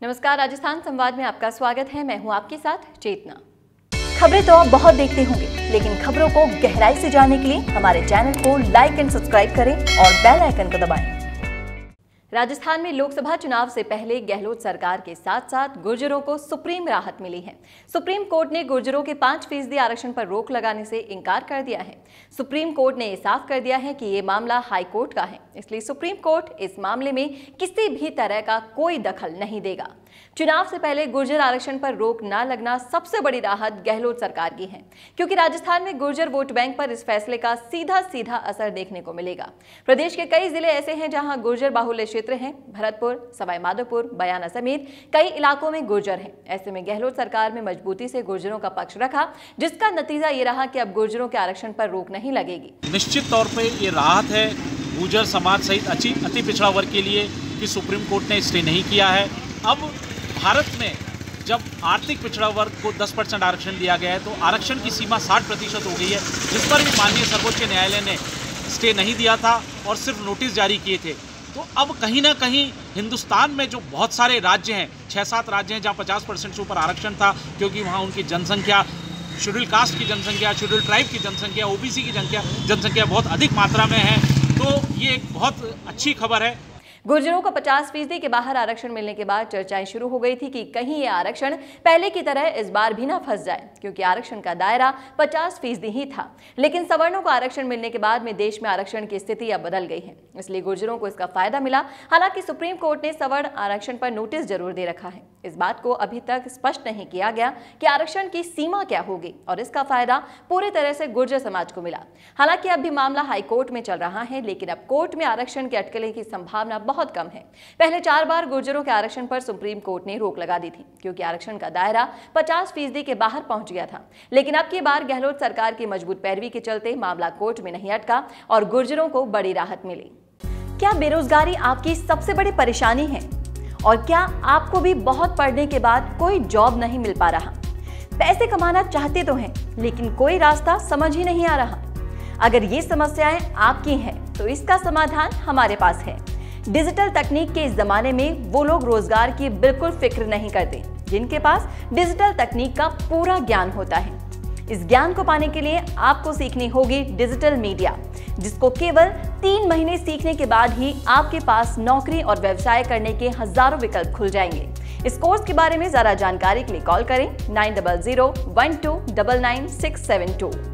नमस्कार, राजस्थान संवाद में आपका स्वागत है। मैं हूं आपके साथ चेतना। खबरें तो आप बहुत देखते होंगे, लेकिन खबरों को गहराई से जानने के लिए हमारे चैनल को लाइक एंड सब्सक्राइब करें और बेल आइकन को दबाएं। राजस्थान में लोकसभा चुनाव से पहले गहलोत सरकार के साथ साथ गुर्जरों को सुप्रीम राहत मिली है। सुप्रीम कोर्ट ने गुर्जरों के 5% आरक्षण पर रोक लगाने से इनकार कर दिया है। सुप्रीम कोर्ट ने साफ कर दिया है कि ये मामला हाई कोर्ट का है, इसलिए सुप्रीम कोर्ट इस मामले में किसी भी तरह का कोई दखल नहीं देगा। चुनाव से पहले गुर्जर आरक्षण पर रोक न लगना सबसे बड़ी राहत गहलोत सरकार की है, क्योंकि राजस्थान में गुर्जर वोट बैंक पर इस फैसले का सीधा असर देखने को मिलेगा। प्रदेश के कई जिले ऐसे हैं जहां गुर्जर बाहुल्य क्षेत्र हैं। भरतपुर, सवाई माधोपुर, बयाना समेत कई इलाकों में गुर्जर हैं। ऐसे में गहलोत सरकार में मजबूती से गुर्जरों का पक्ष रखा, जिसका नतीजा ये रहा कि अब गुर्जरों के आरक्षण पर रोक नहीं लगेगी। निश्चित तौर पर ये राहत है गुर्जर समाज सहित अति पिछड़ा वर्ग के लिए कि सुप्रीम कोर्ट ने स्टे नहीं किया है। अब भारत में जब आर्थिक पिछड़ा वर्ग को 10% आरक्षण दिया गया है, तो आरक्षण की सीमा 60% हो गई है, जिस पर भी माननीय सर्वोच्च न्यायालय ने स्टे नहीं दिया था और सिर्फ नोटिस जारी किए थे। तो अब कहीं ना कहीं हिंदुस्तान में जो बहुत सारे राज्य हैं, 6-7 राज्य हैं जहाँ 50% से ऊपर आरक्षण था, क्योंकि वहाँ उनकी जनसंख्या, शेड्यूल कास्ट की जनसंख्या, शेड्यूल ट्राइब की जनसंख्या, ओबीसी की जनसंख्या बहुत अधिक मात्रा में है। तो ये एक बहुत अच्छी खबर है। गुर्जरों को 50% के बाहर आरक्षण मिलने के बाद चर्चाएं शुरू हो गई थी कि कहीं ये आरक्षण पहले की तरह इस बार भी ना फंस जाए, क्योंकि आरक्षण का दायरा 50% ही था। लेकिन सवर्णों को आरक्षण मिलने के बाद में देश में आरक्षण की स्थिति अब बदल गई है, इसलिए गुर्जरों को इसका फायदा मिला। हालांकि सुप्रीम कोर्ट ने सवर्ण आरक्षण पर नोटिस जरूर दे रखा है। इस बात को अभी तक स्पष्ट नहीं किया गया कि आरक्षण की सीमा क्या होगी और इसका फायदा पूरी तरह से गुर्जर समाज को मिला। हालांकि अब भी मामला हाई कोर्ट में चल रहा है, लेकिन अब कोर्ट में आरक्षण के अटकले की संभावना बहुत कम है। पहले 4 बार गुर्जरों के आरक्षण पर सुप्रीम कोर्ट ने रोक लगा दी थी, क्योंकि आरक्षण का दायरा 50% के बाहर पहुंच गया था। लेकिन अब की बार गहलोत सरकार की मजबूत पैरवी के चलते मामला कोर्ट में नहीं अटका और गुर्जरों को बड़ी राहत मिली। क्या बेरोजगारी आपकी सबसे बड़ी परेशानी है? और क्या आपको भी बहुत पढ़ने के बाद कोई जॉब नहीं मिल पा रहा? पैसे कमाना चाहते तो हैं, लेकिन कोई रास्ता समझ ही नहीं आ रहा। अगर ये समस्याएं आपकी हैं, तो इसका समाधान हमारे पास है। डिजिटल तकनीक के इस जमाने में वो लोग रोजगार की बिल्कुल फिक्र नहीं करते जिनके पास डिजिटल तकनीक का पूरा ज्ञान होता है। इस ज्ञान को पाने के लिए आपको सीखनी होगी डिजिटल मीडिया, जिसको केवल 3 महीने सीखने के बाद ही आपके पास नौकरी और व्यवसाय करने के हजारों विकल्प खुल जाएंगे। इस कोर्स के बारे में ज्यादा जानकारी के लिए कॉल करें 9001299672।